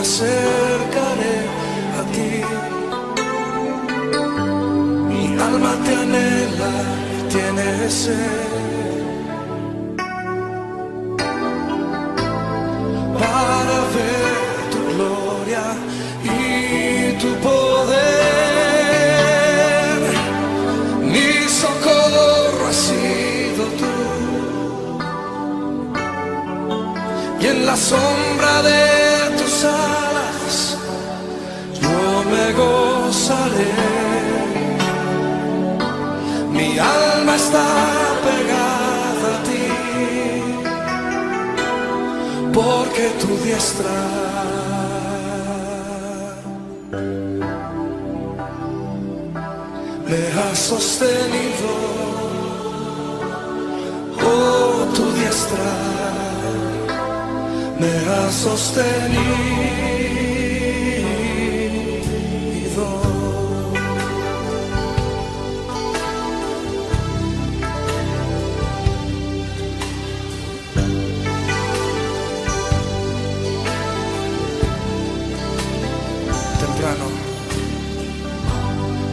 acercaré a ti. Mi alma te anhela y tiene sed para ver tu gloria y tu poder. Mi socorro has sido tú, y en la sombra de tus alas yo me gozaré. Mi alma está pegada a ti, porque tu diestra me ha sostenido. Oh, tu diestra me ha sostenido.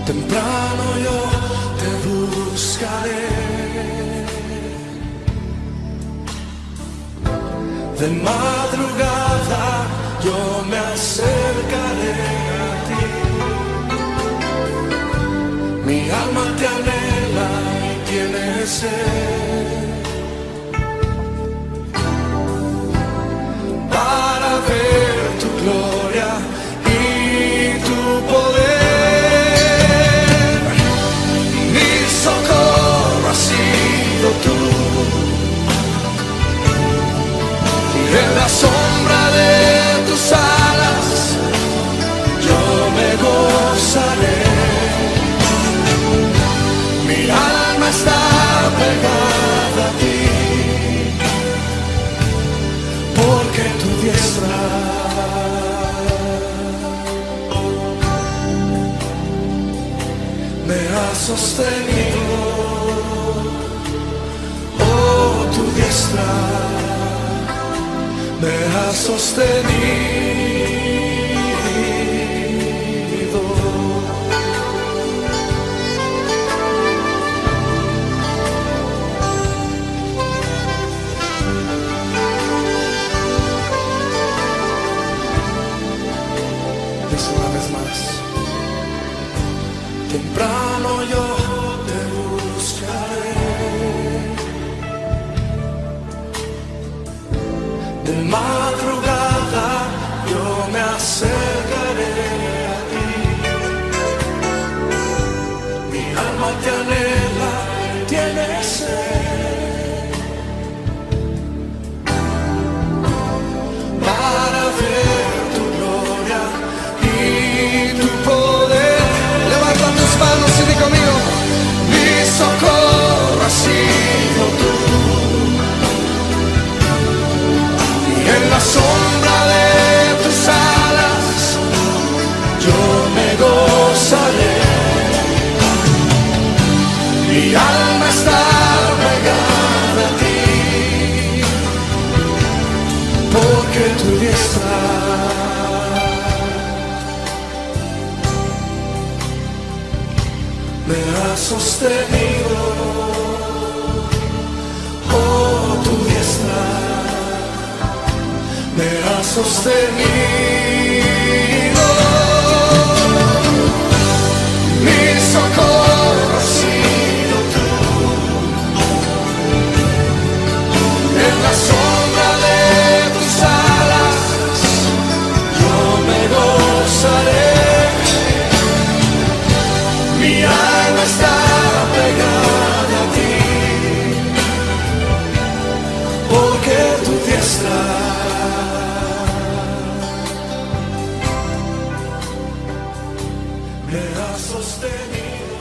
Temprano yo te buscaré, de madrugada yo me acercaré a ti. Mi alma te anhela y tiene sed para ver tu gloria y tu poder. Socorro has sido tú, y en la sombra de tus alas yo me gozaré. Mi alma está pegada a ti, porque tu diestra me ha sostenido. Oh, tu diestra me ha sostenido. Dice una vez más: temprano yo te buscaré, de madrugada yo me acercaré a ti. Mi alma te anhela, tiene sed para ver tu gloria y tu poder. Levanta tus manos y di conmigo: mi socorro has sido tú, y en la sombra de tus alas yo me gozaré. Mi alma está pegada a ti, porque tu diestra me ha sostenido. Oh, tu diestra me ha sostenido. Mi socorro has sido tú, en la sombra de tus alas yo me gozaré. Mi alma está pegada a ti, porque tu diestra me ha sostenido.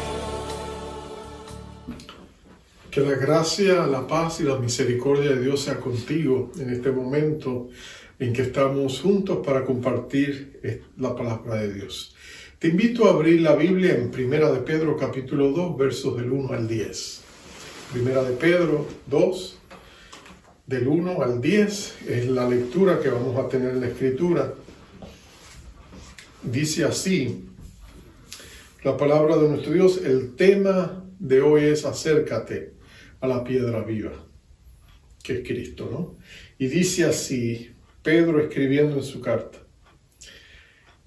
Que la gracia, la paz y la misericordia de Dios sea contigo en este momento en que estamos juntos para compartir la palabra de Dios. Te invito a abrir la Biblia en Primera de Pedro capítulo 2, versos del 1 al 10. Primera de Pedro 2, del 1 al 10, es la lectura que vamos a tener en la Escritura. Dice así la palabra de nuestro Dios. El tema de hoy es acércate a la piedra viva, que es Cristo, ¿no? Y dice así, Pedro escribiendo en su carta: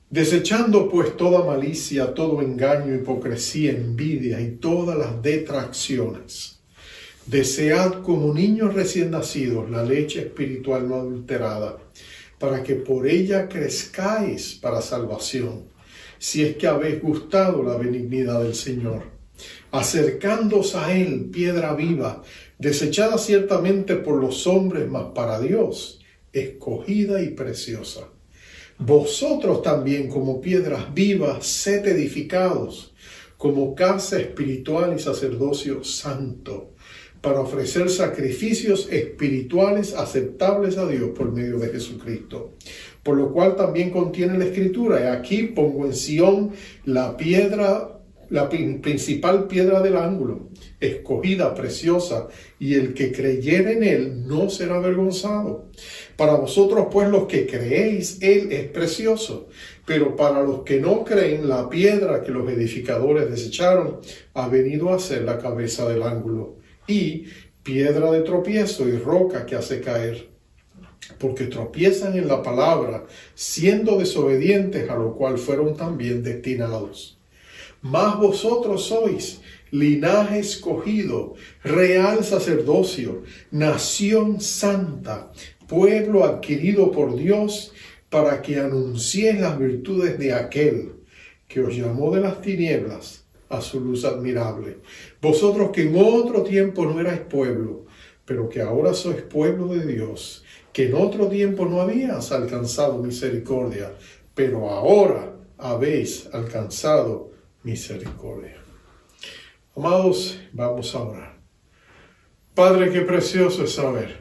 desechando pues toda malicia, todo engaño, hipocresía, envidia y todas las detracciones, desead como niños recién nacidos la leche espiritual no adulterada, para que por ella crezcáis para salvación, si es que habéis gustado la benignidad del Señor, acercándoos a Él, piedra viva, desechada ciertamente por los hombres, mas para Dios, escogida y preciosa. Vosotros también, como piedras vivas, sed edificados, como casa espiritual y sacerdocio santo, para ofrecer sacrificios espirituales aceptables a Dios por medio de Jesucristo. Por lo cual también contiene la Escritura: y aquí pongo en Sión la principal piedra del ángulo, escogida, preciosa, y el que creyere en él no será avergonzado. Para vosotros pues los que creéis, él es precioso, pero para los que no creen, la piedra que los edificadores desecharon ha venido a ser la cabeza del ángulo, y piedra de tropiezo y roca que hace caer, porque tropiezan en la palabra, siendo desobedientes, a lo cual fueron también destinados. Mas vosotros sois linaje escogido, real sacerdocio, nación santa, pueblo adquirido por Dios, para que anunciéis las virtudes de aquel que os llamó de las tinieblas a su luz admirable. Vosotros que en otro tiempo no erais pueblo, pero que ahora sois pueblo de Dios, que en otro tiempo no habías alcanzado misericordia, pero ahora habéis alcanzado misericordia. Amados, vamos a orar. Padre, qué precioso es saber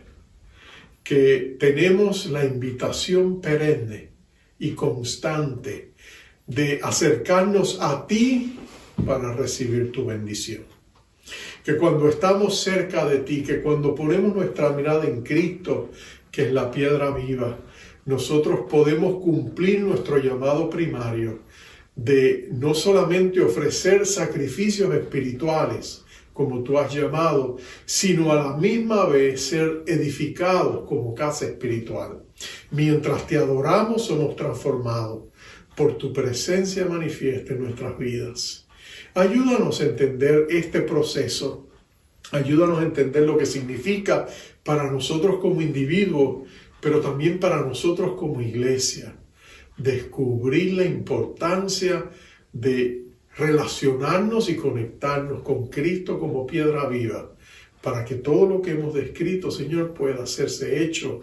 que tenemos la invitación perenne y constante de acercarnos a ti para recibir tu bendición. Que cuando estamos cerca de ti, que cuando ponemos nuestra mirada en Cristo, que es la piedra viva, nosotros podemos cumplir nuestro llamado primario de no solamente ofrecer sacrificios espirituales, como tú has llamado, sino a la misma vez ser edificados como casa espiritual. Mientras te adoramos, somos transformados por tu presencia manifiesta en nuestras vidas. Ayúdanos a entender este proceso. Ayúdanos a entender lo que significa para nosotros como individuos, pero también para nosotros como iglesia. Descubrir la importancia de relacionarnos y conectarnos con Cristo como piedra viva, para que todo lo que hemos descrito, Señor, pueda hacerse hecho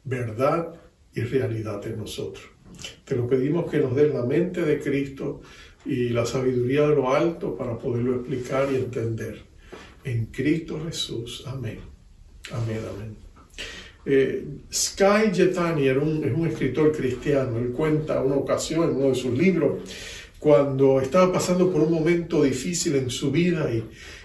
verdad y realidad en nosotros. Te lo pedimos que nos des la mente de Cristo y la sabiduría de lo alto para poderlo explicar y entender. En Cristo Jesús. Amén. Amén, amén. Skye Jethani es un escritor cristiano. Él cuenta una ocasión en uno de sus libros cuando estaba pasando por un momento difícil en su vida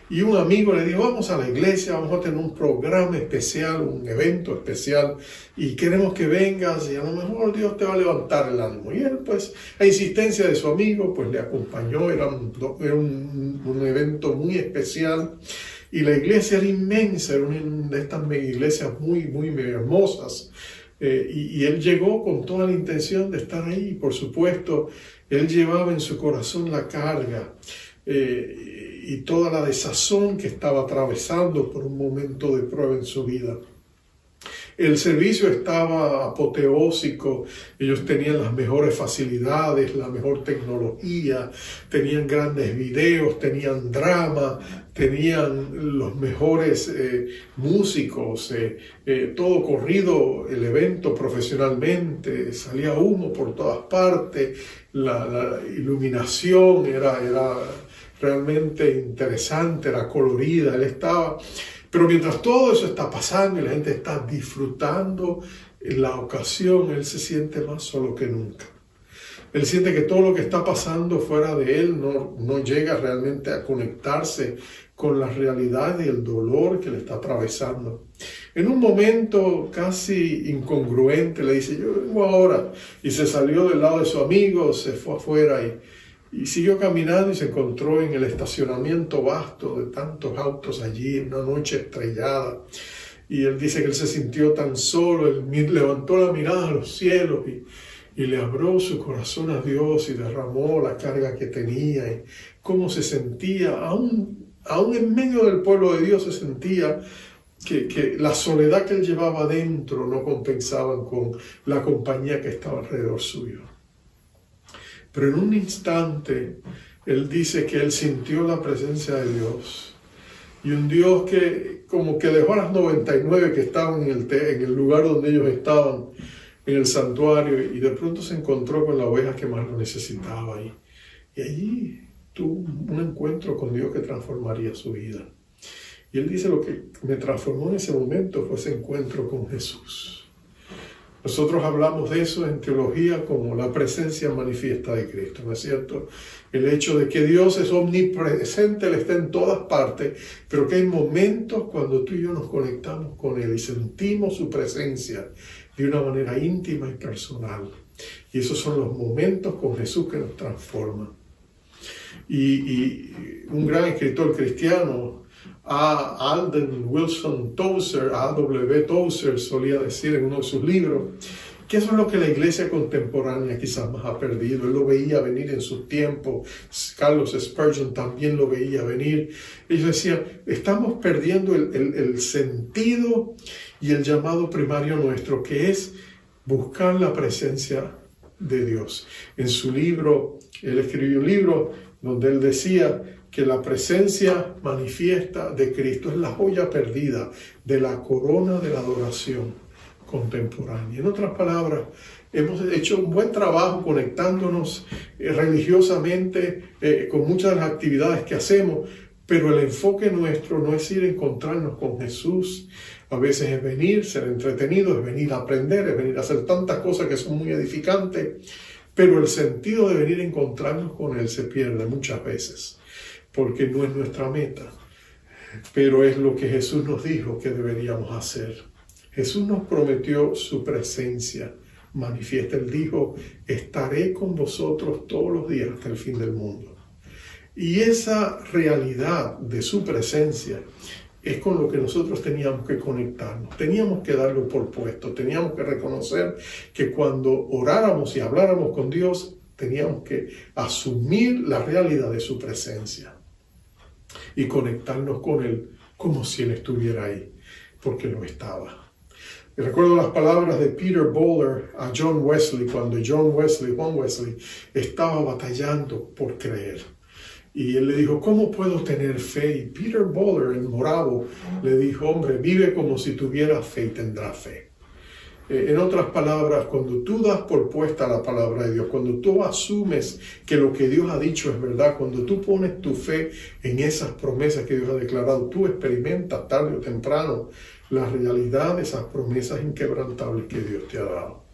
y un amigo le dijo: vamos a la iglesia, vamos a tener un programa especial, un evento especial y queremos que vengas y a lo mejor Dios te va a levantar el ánimo. Y él, pues, a insistencia de su amigo, pues le acompañó. Era un evento muy especial y la iglesia era inmensa, era una de estas mega iglesias muy, muy hermosas. Y él llegó con toda la intención de estar ahí. Por supuesto, él llevaba en su corazón la carga y toda la desazón que estaba atravesando por un momento de prueba en su vida. El servicio estaba apoteósico, ellos tenían las mejores facilidades, la mejor tecnología, tenían grandes videos, tenían drama, tenían los mejores músicos, todo corrido el evento profesionalmente, salía humo por todas partes, la iluminación era realmente interesante, era colorida, él estaba... Pero mientras todo eso está pasando y la gente está disfrutando la ocasión, él se siente más solo que nunca. Él siente que todo lo que está pasando fuera de él no llega realmente a conectarse con la realidad y el dolor que le está atravesando. En un momento casi incongruente le dice, yo vengo ahora, y se salió del lado de su amigo, se fue afuera y siguió caminando y se encontró en el estacionamiento vasto de tantos autos allí, en una noche estrellada. Y él dice que él se sintió tan solo, él levantó la mirada a los cielos y le abrió su corazón a Dios y derramó la carga que tenía y cómo se sentía, aún en medio del pueblo de Dios se sentía que la soledad que él llevaba dentro no compensaban con la compañía que estaba alrededor suyo. Pero en un instante, él dice que él sintió la presencia de Dios. Y un Dios que como que dejó a las 99 que estaban en el lugar donde ellos estaban, en el santuario, y de pronto se encontró con la oveja que más lo necesitaba. Y allí tuvo un encuentro con Dios que transformaría su vida. Y él dice, lo que me transformó en ese momento fue ese encuentro con Jesús. Nosotros hablamos de eso en teología como la presencia manifiesta de Cristo, ¿no es cierto? El hecho de que Dios es omnipresente, Él está en todas partes, pero que hay momentos cuando tú y yo nos conectamos con Él y sentimos su presencia de una manera íntima y personal. Y esos son los momentos con Jesús que nos transforman. Y un gran escritor cristiano, Alden Wilson Tozer, A.W. Tozer, solía decir en uno de sus libros que eso es lo que la iglesia contemporánea quizás más ha perdido. Él lo veía venir en sus tiempos. Carlos Spurgeon también lo veía venir. Ellos decían, estamos perdiendo el sentido y el llamado primario nuestro, que es buscar la presencia de Dios. En su libro, él escribió un libro donde él decía que la presencia manifiesta de Cristo es la joya perdida de la corona de la adoración contemporánea. En otras palabras, hemos hecho un buen trabajo conectándonos religiosamente con muchas de las actividades que hacemos, pero el enfoque nuestro no es ir a encontrarnos con Jesús. A veces es venir, ser entretenido, es venir a aprender, es venir a hacer tantas cosas que son muy edificantes, pero el sentido de venir a encontrarnos con Él se pierde muchas veces, porque no es nuestra meta, pero es lo que Jesús nos dijo que deberíamos hacer. Jesús nos prometió su presencia manifiesta. Él dijo, estaré con vosotros todos los días hasta el fin del mundo. Y esa realidad de su presencia es con lo que nosotros teníamos que conectarnos. Teníamos que darlo por puesto. Teníamos que reconocer que cuando oráramos y habláramos con Dios, teníamos que asumir la realidad de su presencia y conectarnos con Él como si Él estuviera ahí, porque lo estaba. Y recuerdo las palabras de Peter Bowler a John Wesley, cuando Juan Wesley, estaba batallando por creer. Y él le dijo, ¿cómo puedo tener fe? Y Peter Bowler, el moravo, le dijo, hombre, vive como si tuvieras fe y tendrás fe. En otras palabras, cuando tú das por puesta la palabra de Dios, cuando tú asumes que lo que Dios ha dicho es verdad, cuando tú pones tu fe en esas promesas que Dios ha declarado, tú experimentas tarde o temprano la realidad de esas promesas inquebrantables que Dios te ha dado.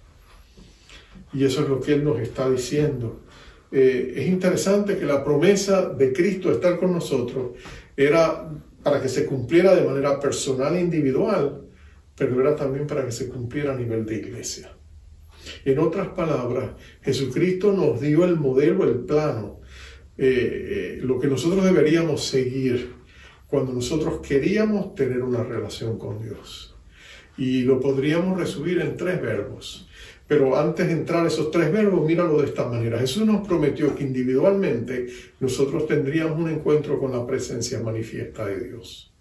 Y eso es lo que Él nos está diciendo. Es interesante que la promesa de Cristo de estar con nosotros era para que se cumpliera de manera personal e individual, pero era también para que se cumpliera a nivel de iglesia. En otras palabras, Jesucristo nos dio el modelo, el plano, lo que nosotros deberíamos seguir cuando nosotros queríamos tener una relación con Dios. Y lo podríamos resumir en 3 verbos. Pero antes de entrar a esos 3 verbos, míralo de esta manera. Jesús nos prometió que individualmente nosotros tendríamos un encuentro con la presencia manifiesta de Dios.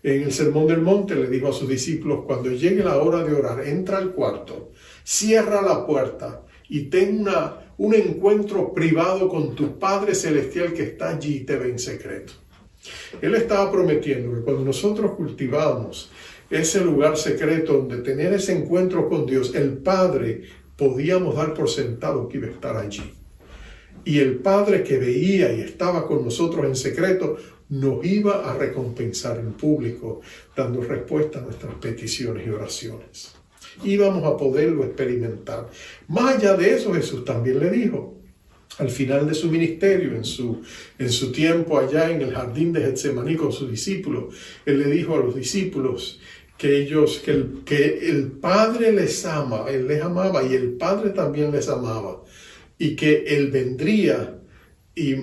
En el Sermón del Monte le dijo a sus discípulos, cuando llegue la hora de orar, entra al cuarto, cierra la puerta y ten un encuentro privado con tu Padre Celestial que está allí y te ve en secreto. Él estaba prometiendo que cuando nosotros cultivamos ese lugar secreto donde tener ese encuentro con Dios, el Padre podíamos dar por sentado que iba a estar allí. Y el Padre que veía y estaba con nosotros en secreto nos iba a recompensar en público, dando respuesta a nuestras peticiones y oraciones. Íbamos a poderlo experimentar. Más allá de eso, Jesús también le dijo, al final de su ministerio, en su tiempo allá en el jardín de Getsemaní con sus discípulos, Él le dijo a los discípulos que el Padre les ama, Él les amaba y el Padre también les amaba, y que Él vendría y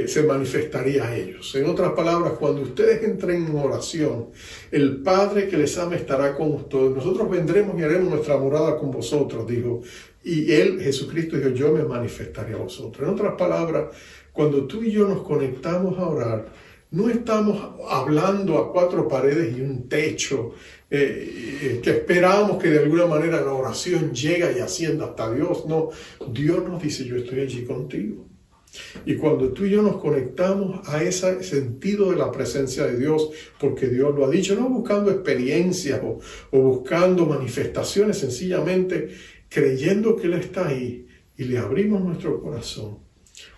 se manifestaría a ellos. En otras palabras, cuando ustedes entren en oración, el Padre que les ama estará con ustedes. Nosotros vendremos y haremos nuestra morada con vosotros, dijo. Y Él, Jesucristo, dijo, yo me manifestaré a vosotros. En otras palabras, cuando tú y yo nos conectamos a orar, no estamos hablando a cuatro paredes y un techo, que esperamos que de alguna manera la oración llegue y ascienda hasta Dios. No, Dios nos dice, yo estoy allí contigo. Y cuando tú y yo nos conectamos a ese sentido de la presencia de Dios, porque Dios lo ha dicho, no buscando experiencias o buscando manifestaciones, sencillamente creyendo que Él está ahí y le abrimos nuestro corazón,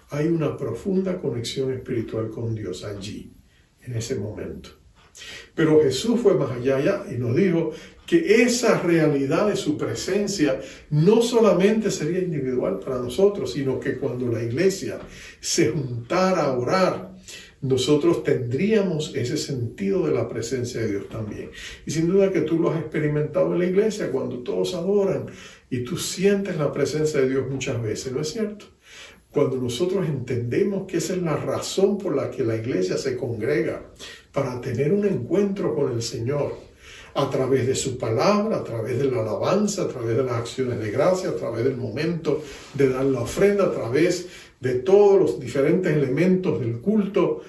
hay una profunda conexión espiritual con Dios allí, en ese momento. Pero Jesús fue más allá y nos dijo que esa realidad de su presencia no solamente sería individual para nosotros, sino que cuando la iglesia se juntara a orar, nosotros tendríamos ese sentido de la presencia de Dios también. Y sin duda que tú lo has experimentado en la iglesia cuando todos adoran y tú sientes la presencia de Dios muchas veces, ¿no es cierto? Cuando nosotros entendemos que esa es la razón por la que la iglesia se congrega, para tener un encuentro con el Señor, a través de su palabra, a través de la alabanza, a través de las acciones de gracia, a través del momento de dar la ofrenda, a través de todos los diferentes elementos del culto,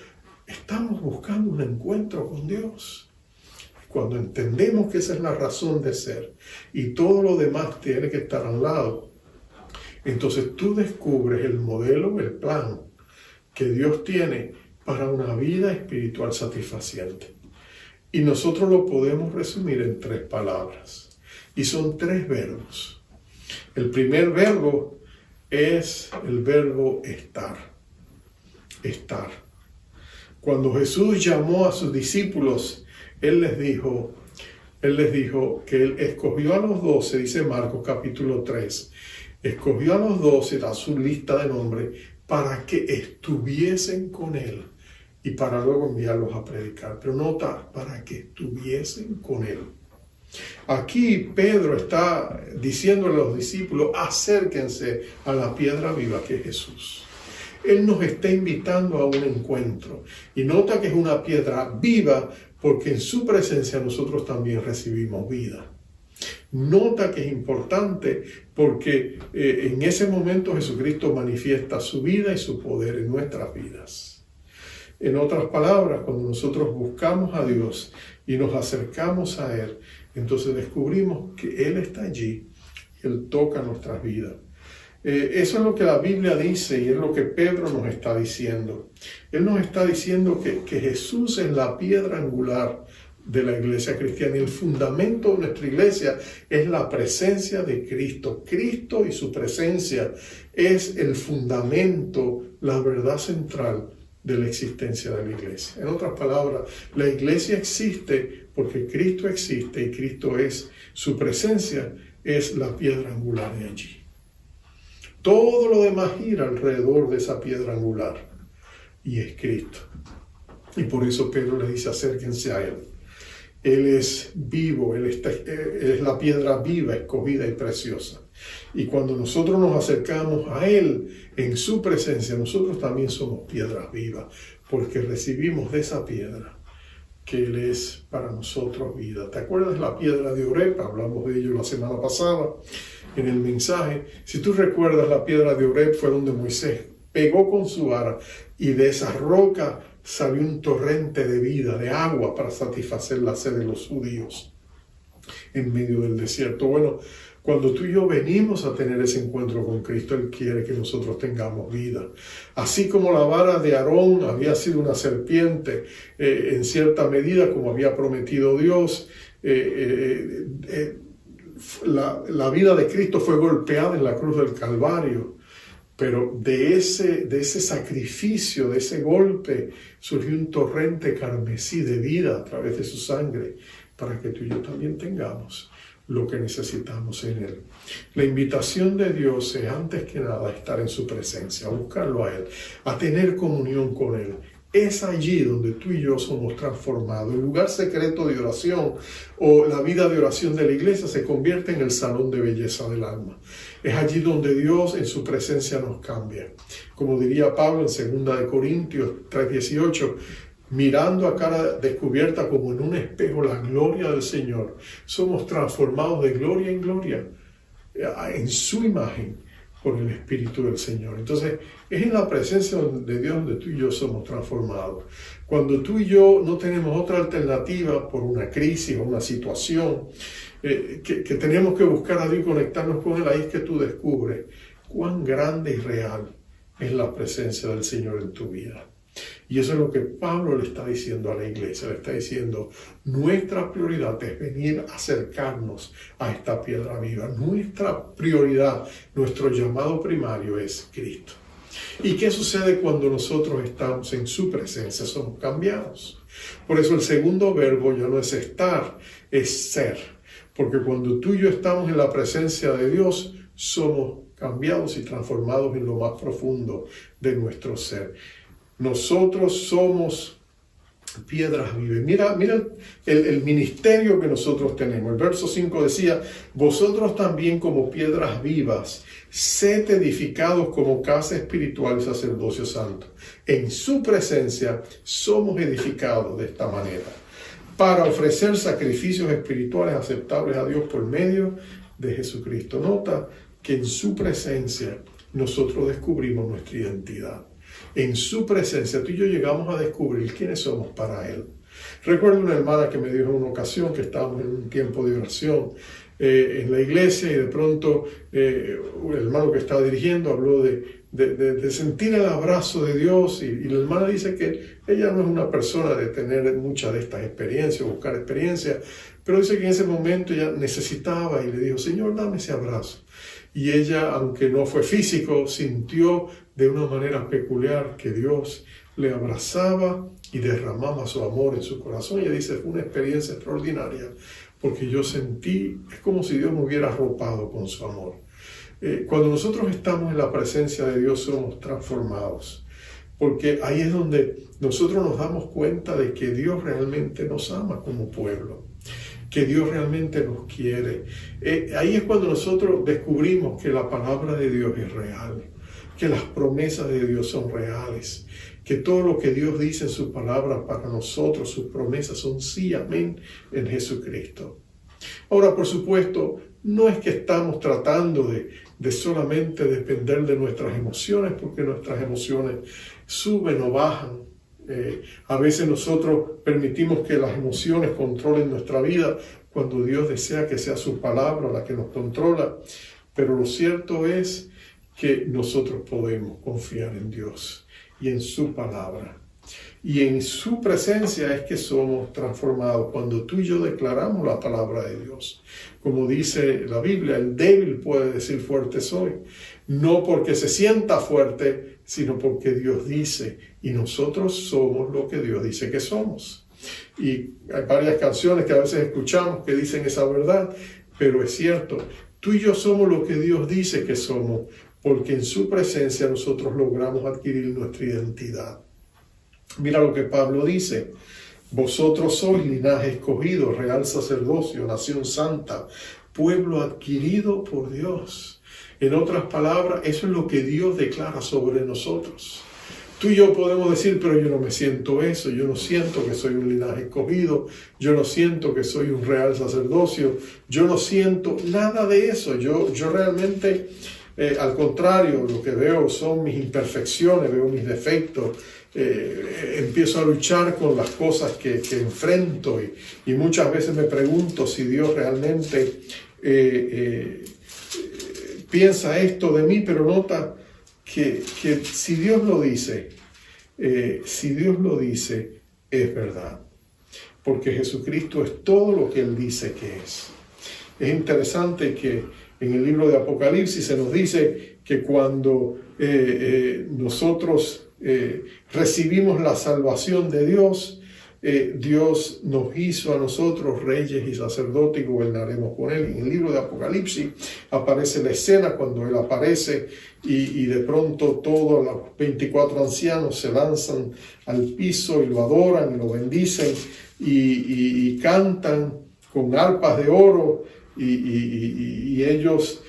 estamos buscando un encuentro con Dios. Cuando entendemos que esa es la razón de ser y todo lo demás tiene que estar al lado, entonces tú descubres el modelo, el plan que Dios tiene para una vida espiritual satisfaciente. Y nosotros lo podemos resumir en 3 palabras. Y son 3 verbos. El primer verbo es el verbo estar. Estar. Cuando Jesús llamó a sus discípulos, Él les dijo que Él escogió a los 12, dice Marcos capítulo 3, escogió a los 12, da su lista de nombres, para que estuviesen con Él y para luego enviarlos a predicar. Pero nota, para que estuviesen con Él. Aquí Pedro está diciéndole a los discípulos, acérquense a la piedra viva que es Jesús. Él nos está invitando a un encuentro. Y nota que es una piedra viva porque en su presencia nosotros también recibimos vida. Nota que es importante porque en ese momento Jesucristo manifiesta su vida y su poder en nuestras vidas. En otras palabras, cuando nosotros buscamos a Dios y nos acercamos a Él, entonces descubrimos que Él está allí y Él toca nuestras vidas. Eso es lo que la Biblia dice y es lo que Pedro nos está diciendo. Él nos está diciendo que Jesús es la piedra angular de la iglesia cristiana y el fundamento de nuestra iglesia es la presencia de Cristo. Cristo y su presencia es el fundamento, la verdad central de la existencia de la iglesia. En otras palabras, la iglesia existe porque Cristo existe y Cristo es, su presencia es la piedra angular de allí. Todo lo demás gira alrededor de esa piedra angular y es Cristo. Y por eso Pedro les dice, acérquense a Él. Él es vivo, Él es la piedra viva, escogida y preciosa. Y cuando nosotros nos acercamos a Él en su presencia, nosotros también somos piedras vivas, porque recibimos de esa piedra que Él es para nosotros vida. ¿Te acuerdas la piedra de Oreb? Hablamos de ello la semana pasada en el mensaje. Si tú recuerdas, la piedra de Oreb fue donde Moisés pegó con su vara y de esa roca salió un torrente de vida, de agua para satisfacer la sed de los judíos en medio del desierto. Bueno, cuando tú y yo venimos a tener ese encuentro con Cristo, Él quiere que nosotros tengamos vida. Así como la vara de Aarón había sido una serpiente, en cierta medida, como había prometido Dios, la vida de Cristo fue golpeada en la cruz del Calvario. Pero de ese sacrificio, de ese golpe, surgió un torrente carmesí de vida a través de su sangre, para que tú y yo también tengamos lo que necesitamos en Él. La invitación de Dios es antes que nada estar en su presencia, a buscarlo a Él, a tener comunión con Él. Es allí donde tú y yo somos transformados. El lugar secreto de oración o la vida de oración de la iglesia se convierte en el salón de belleza del alma. Es allí donde Dios en su presencia nos cambia. Como diría Pablo en 2 Corintios 3:18, mirando a cara descubierta como en un espejo la gloria del Señor, somos transformados de gloria en gloria en su imagen por el Espíritu del Señor. Entonces, es en la presencia de Dios donde tú y yo somos transformados. Cuando tú y yo no tenemos otra alternativa por una crisis o una situación, que tenemos que buscar a Dios y conectarnos con Él, ahí es que tú descubres cuán grande y real es la presencia del Señor en tu vida. Y eso es lo que Pablo le está diciendo a la iglesia. Le está diciendo, nuestra prioridad es venir a acercarnos a esta piedra viva. Nuestra prioridad, nuestro llamado primario es Cristo. ¿Y qué sucede cuando nosotros estamos en su presencia? Somos cambiados. Por eso el segundo verbo ya no es estar, es ser. Porque cuando tú y yo estamos en la presencia de Dios, somos cambiados y transformados en lo más profundo de nuestro ser. Nosotros somos piedras vivas. Mira el ministerio que nosotros tenemos. El verso 5 decía, vosotros también como piedras vivas, sed edificados como casa espiritual y sacerdocio santo. En su presencia somos edificados de esta manera, para ofrecer sacrificios espirituales aceptables a Dios por medio de Jesucristo. Nota que en su presencia nosotros descubrimos nuestra identidad. En su presencia, tú y yo llegamos a descubrir quiénes somos para Él. Recuerdo una hermana que me dijo en una ocasión que estábamos en un tiempo de oración en la iglesia y de pronto un hermano que estaba dirigiendo habló de sentir el abrazo de Dios y la hermana dice que ella no es una persona de tener muchas de estas experiencias, buscar experiencias, pero dice que en ese momento ella necesitaba y le dijo, Señor, dame ese abrazo. Y ella, aunque no fue físico, sintió de una manera peculiar que Dios le abrazaba y derramaba su amor en su corazón. Ella dice, fue una experiencia extraordinaria, porque yo sentí, es como si Dios me hubiera arropado con su amor. Cuando nosotros estamos en la presencia de Dios, somos transformados, porque ahí es donde nosotros nos damos cuenta de que Dios realmente nos ama como pueblo, que Dios realmente nos quiere. Ahí es cuando nosotros descubrimos que la palabra de Dios es real, que las promesas de Dios son reales, que todo lo que Dios dice en su palabra para nosotros, sus promesas son sí, amén, en Jesucristo. Ahora, por supuesto, no es que estamos tratando de solamente depender de nuestras emociones, porque nuestras emociones suben o bajan. A veces nosotros permitimos que las emociones controlen nuestra vida cuando Dios desea que sea su palabra la que nos controla. Pero lo cierto es que nosotros podemos confiar en Dios y en su palabra. Y en su presencia es que somos transformados cuando tú y yo declaramos la palabra de Dios. Como dice la Biblia, el débil puede decir fuerte soy. No porque se sienta fuerte, sino porque Dios dice. Y nosotros somos lo que Dios dice que somos. Y hay varias canciones que a veces escuchamos que dicen esa verdad, pero es cierto. Tú y yo somos lo que Dios dice que somos, porque en su presencia nosotros logramos adquirir nuestra identidad. Mira lo que Pablo dice, vosotros sois linaje escogido, real sacerdocio, nación santa, pueblo adquirido por Dios. En otras palabras, eso es lo que Dios declara sobre nosotros. Tú y yo podemos decir, pero yo no me siento eso, yo no siento que soy un linaje escogido, yo no siento que soy un real sacerdocio, yo no siento nada de eso, yo realmente, al contrario, lo que veo son mis imperfecciones, veo mis defectos, empiezo a luchar con las cosas que enfrento y muchas veces me pregunto si Dios realmente piensa esto de mí, pero nota que si Dios lo dice, es verdad, porque Jesucristo es todo lo que Él dice que es. Es interesante que en el libro de Apocalipsis se nos dice que cuando nosotros recibimos la salvación de Dios, Dios nos hizo a nosotros reyes y sacerdotes y gobernaremos con Él. En el libro de Apocalipsis aparece la escena cuando Él aparece y de pronto todos los 24 ancianos se lanzan al piso y lo adoran y lo bendicen y cantan con arpas de oro y ellos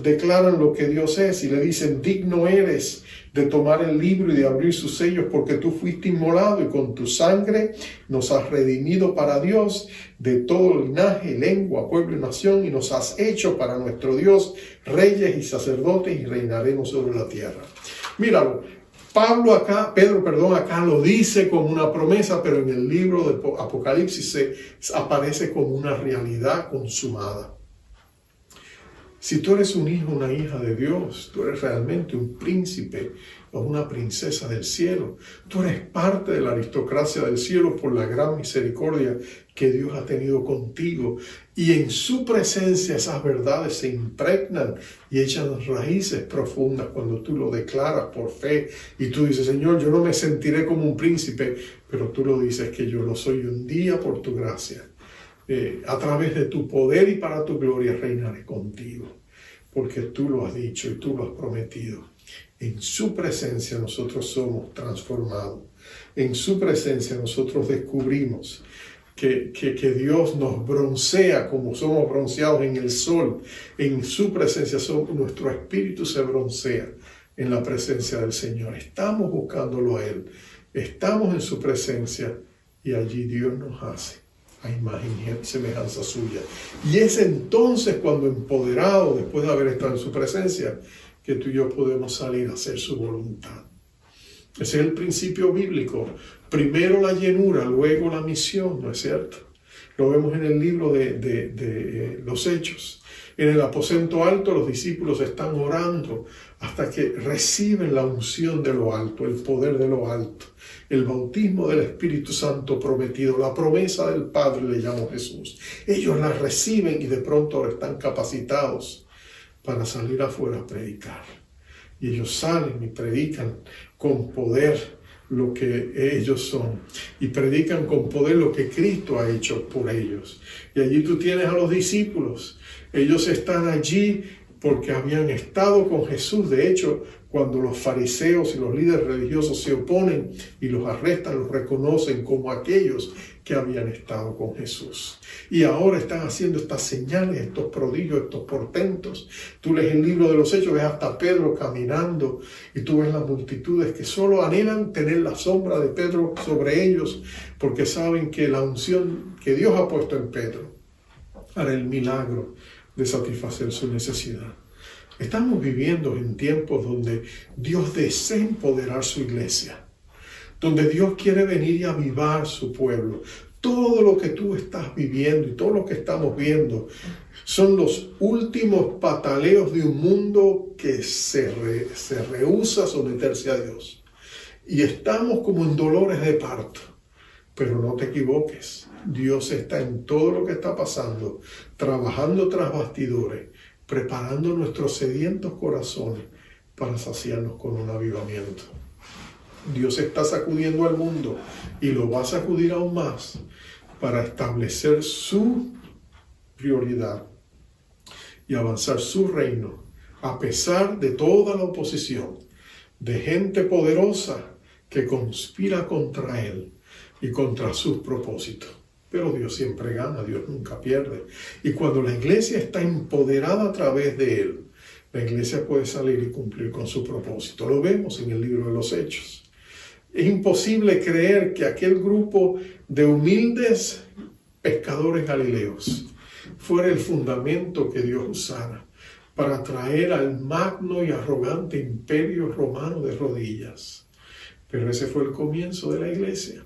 declaran lo que Dios es y le dicen: digno eres de tomar el libro y de abrir sus sellos, porque tú fuiste inmolado y con tu sangre nos has redimido para Dios de todo linaje, lengua, pueblo y nación, y nos has hecho para nuestro Dios reyes y sacerdotes y reinaremos sobre la tierra. Míralo, Pedro acá lo dice como una promesa, pero en el libro de Apocalipsis aparece como una realidad consumada. Si tú eres un hijo, una hija de Dios, tú eres realmente un príncipe o una princesa del cielo. Tú eres parte de la aristocracia del cielo por la gran misericordia que Dios ha tenido contigo. Y en su presencia esas verdades se impregnan y echan raíces profundas cuando tú lo declaras por fe. Y tú dices: Señor, yo no me sentiré como un príncipe, pero tú lo dices que yo lo soy un día por tu gracia. A través de tu poder y para tu gloria reinaré contigo, porque tú lo has dicho y tú lo has prometido. En su presencia nosotros somos transformados. En su presencia nosotros descubrimos que Dios nos broncea como somos bronceados en el sol. En su presencia nuestro espíritu se broncea en la presencia del Señor. Estamos buscándolo a Él. Estamos en su presencia y allí Dios nos hace a imagen y semejanza suya. Y es entonces cuando, empoderado después de haber estado en su presencia, que tú y yo podemos salir a hacer su voluntad. Ese es el principio bíblico. Primero la llenura, luego la misión, ¿no es cierto? Lo vemos en el libro de los Hechos. En el aposento alto los discípulos están orando hasta que reciben la unción de lo alto, el poder de lo alto, el bautismo del Espíritu Santo prometido, la promesa del Padre le llamó Jesús. Ellos la reciben y de pronto ahora están capacitados para salir afuera a predicar. Y ellos salen y predican con poder lo que ellos son. Y predican con poder lo que Cristo ha hecho por ellos. Y allí tú tienes a los discípulos. Ellos están allí porque habían estado con Jesús. De hecho, cuando los fariseos y los líderes religiosos se oponen y los arrestan, los reconocen como aquellos que habían estado con Jesús. Y ahora están haciendo estas señales, estos prodigios, estos portentos. Tú lees el libro de los Hechos, ves hasta Pedro caminando y tú ves las multitudes que solo anhelan tener la sombra de Pedro sobre ellos porque saben que la unción que Dios ha puesto en Pedro hará el milagro de satisfacer su necesidad. Estamos viviendo en tiempos donde Dios desea empoderar su iglesia, donde Dios quiere venir y avivar su pueblo. Todo lo que tú estás viviendo y todo lo que estamos viendo son los últimos pataleos de un mundo que se rehúsa a someterse a Dios. Y estamos como en dolores de parto. Pero no te equivoques, Dios está en todo lo que está pasando, trabajando tras bastidores, preparando nuestros sedientos corazones para saciarnos con un avivamiento. Dios está sacudiendo al mundo y lo va a sacudir aún más para establecer su prioridad y avanzar su reino a pesar de toda la oposición, de gente poderosa que conspira contra Él y contra sus propósitos. Pero Dios siempre gana, Dios nunca pierde. Y cuando la iglesia está empoderada a través de Él, la iglesia puede salir y cumplir con su propósito. Lo vemos en el libro de los Hechos. Es imposible creer que aquel grupo de humildes pescadores galileos fuera el fundamento que Dios usara para traer al magno y arrogante imperio romano de rodillas. Pero ese fue el comienzo de la iglesia.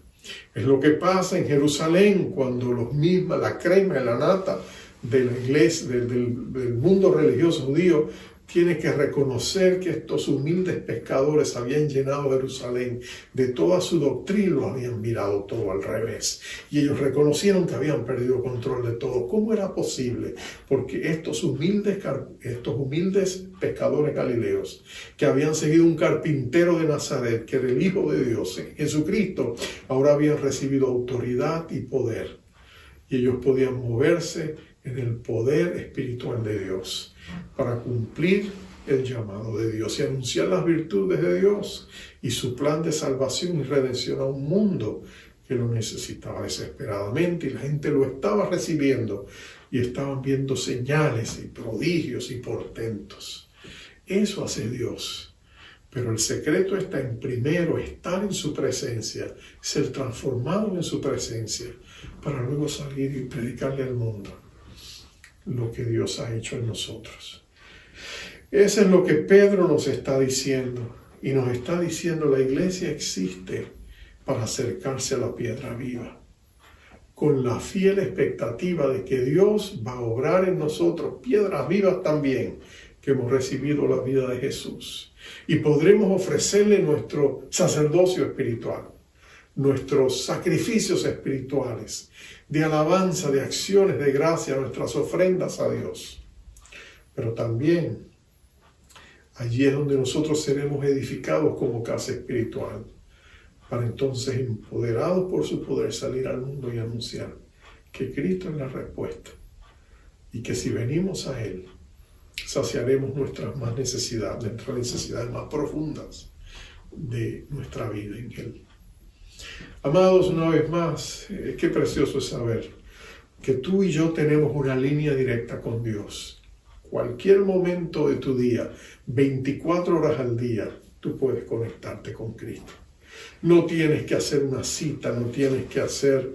Es lo que pasa en Jerusalén cuando la crema y la nata de la iglesia, del mundo religioso judío, tiene que reconocer que estos humildes pescadores habían llenado Jerusalén de toda su doctrina y lo habían mirado todo al revés. Y ellos reconocieron que habían perdido control de todo. ¿Cómo era posible? Porque estos humildes pescadores galileos, que habían seguido un carpintero de Nazaret, que era el Hijo de Dios, Jesucristo, ahora habían recibido autoridad y poder. Y ellos podían moverse en el poder espiritual de Dios para cumplir el llamado de Dios y anunciar las virtudes de Dios y su plan de salvación y redención a un mundo que lo necesitaba desesperadamente, y la gente lo estaba recibiendo y estaban viendo señales y prodigios y portentos. Eso hace Dios. Pero el secreto está en primero estar en su presencia, ser transformado en su presencia, para luego salir y predicarle al mundo lo que Dios ha hecho en nosotros. Eso es lo que Pedro nos está diciendo, y nos está diciendo: la iglesia existe para acercarse a la piedra viva, con la fiel expectativa de que Dios va a obrar en nosotros piedras vivas también, que hemos recibido la vida de Jesús, y podremos ofrecerle nuestro sacerdocio espiritual, nuestros sacrificios espirituales, de alabanza, de acciones de gracia, nuestras ofrendas a Dios. Pero también allí es donde nosotros seremos edificados como casa espiritual, para entonces, empoderados por su poder, salir al mundo y anunciar que Cristo es la respuesta, y que si venimos a Él, saciaremos nuestras necesidades más profundas de nuestra vida en Él. Amados, una vez más, qué precioso es saber que tú y yo tenemos una línea directa con Dios. Cualquier momento de tu día, 24 horas al día, tú puedes conectarte con Cristo. No tienes que hacer una cita, no tienes que hacer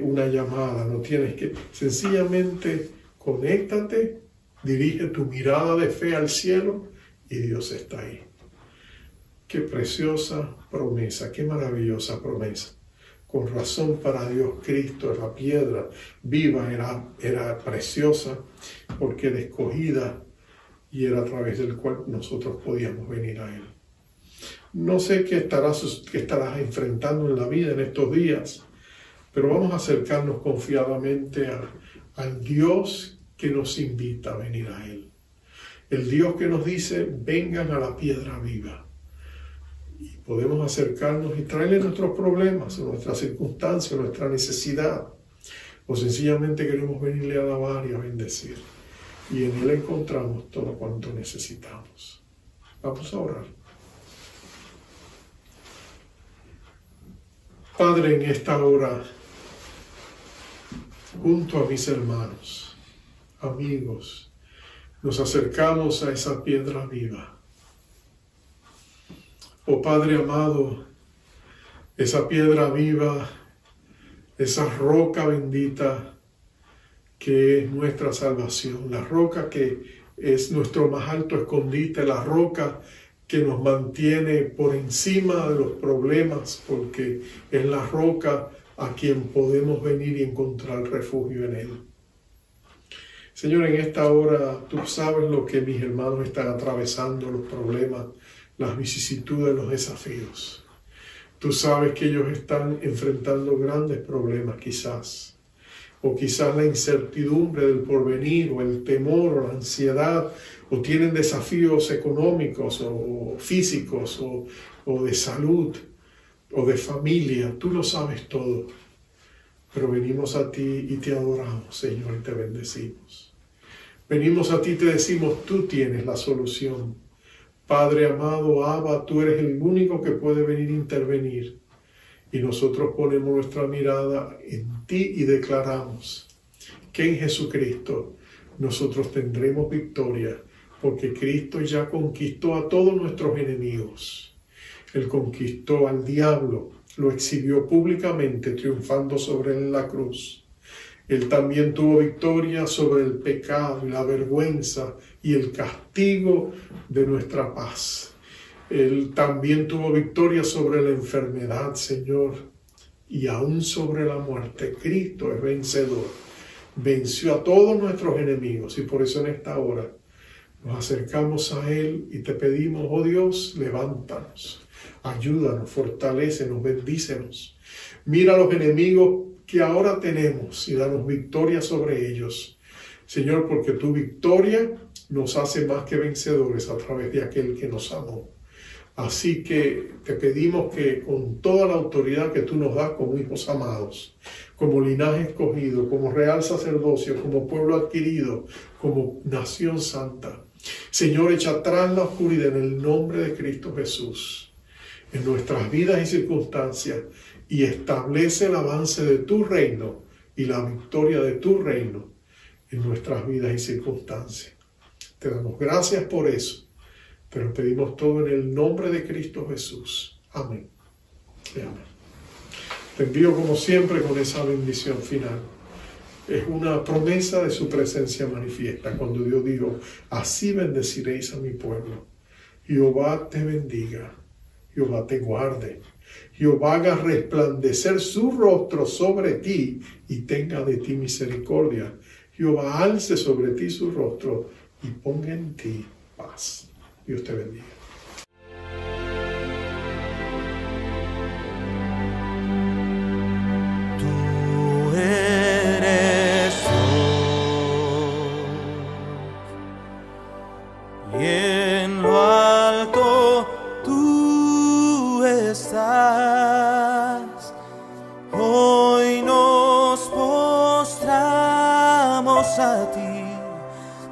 una llamada, no tienes que... Sencillamente, conéctate, dirige tu mirada de fe al cielo y Dios está ahí. Qué preciosa promesa, qué maravillosa promesa. Con razón, para Dios Cristo es la piedra viva, era preciosa porque era escogida y era a través del cual nosotros podíamos venir a Él. No sé qué estarás enfrentando en la vida en estos días, pero vamos a acercarnos confiadamente al Dios que nos invita a venir a Él. El Dios que nos dice: vengan a la piedra viva. Y podemos acercarnos y traerle nuestros problemas, nuestras circunstancias, nuestra necesidad. O sencillamente queremos venirle a alabar y a bendecir. Y en Él encontramos todo cuanto necesitamos. Vamos a orar. Padre, en esta hora, junto a mis hermanos, amigos, nos acercamos a esa piedra viva. Oh Padre amado, esa piedra viva, esa roca bendita que es nuestra salvación, la roca que es nuestro más alto escondite, la roca que nos mantiene por encima de los problemas, porque es la roca a quien podemos venir y encontrar refugio en Él. Señor, en esta hora tú sabes lo que mis hermanos están atravesando, los problemas, las vicisitudes, los desafíos. Tú sabes que ellos están enfrentando grandes problemas quizás, o quizás la incertidumbre del porvenir, o el temor, o la ansiedad, o tienen desafíos económicos, o físicos, o de salud, o de familia. Tú lo sabes todo, pero venimos a ti y te adoramos, Señor, y te bendecimos. Venimos a ti y te decimos: tú tienes la solución. Padre amado, Abba, tú eres el único que puede venir a intervenir. Y nosotros ponemos nuestra mirada en ti y declaramos que en Jesucristo nosotros tendremos victoria, porque Cristo ya conquistó a todos nuestros enemigos. Él conquistó al diablo, lo exhibió públicamente, triunfando sobre él en la cruz. Él también tuvo victoria sobre el pecado y la vergüenza y el castigo de nuestra paz. Él también tuvo victoria sobre la enfermedad, Señor, y aún sobre la muerte. Cristo es vencedor. Venció a todos nuestros enemigos, y por eso en esta hora Nos acercamos a Él y te pedimos, oh Dios, levántanos, ayúdanos, fortalécenos, bendícenos. Mira los enemigos que ahora tenemos y danos victoria sobre ellos. Señor, porque tu victoria nos hace más que vencedores a través de aquel que nos amó. Así que te pedimos que con toda la autoridad que tú nos das como hijos amados, como linaje escogido, como real sacerdocio, como pueblo adquirido, como nación santa, Señor, echa atrás la oscuridad en el nombre de Cristo Jesús en nuestras vidas y circunstancias y establece el avance de tu reino y la victoria de tu reino en nuestras vidas y circunstancias. Te damos gracias por eso, pero pedimos todo en el nombre de Cristo Jesús. Amén. Y amén. Te envío como siempre con esa bendición final. Es una promesa de su presencia manifiesta cuando Dios dijo, así bendeciréis a mi pueblo. Jehová te bendiga, Jehová te guarde, Jehová haga resplandecer su rostro sobre ti y tenga de ti misericordia. Jehová alce sobre ti su rostro y ponga en ti paz. Dios te bendiga. Y en lo alto tú estás. Hoy nos postramos a ti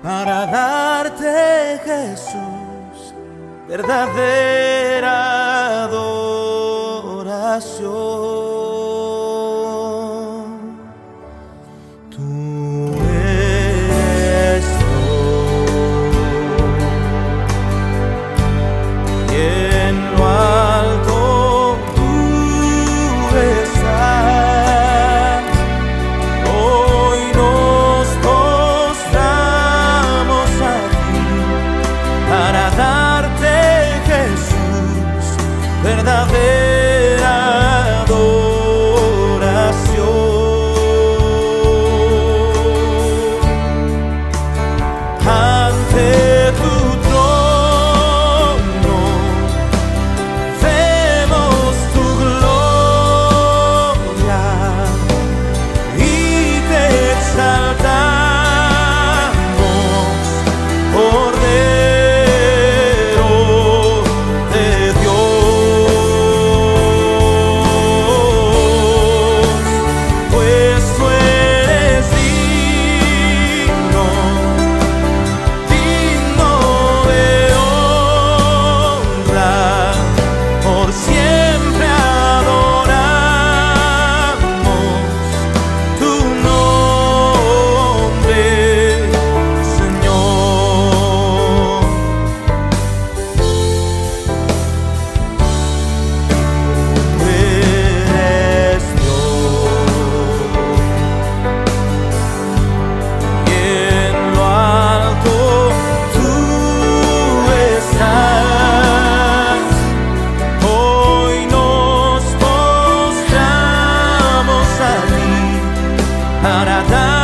para darte, Jesús, verdadera adoración. Verdadera adoración. Ante tu trono vemos tu gloria y te exaltamos, Cordero de Dios. Pues tú eres digno, digno de honra, por siempre adoramos tu nombre, Señor. Tú eres Dios, y en lo alto tú estás. Hoy nos postramos a ti para dar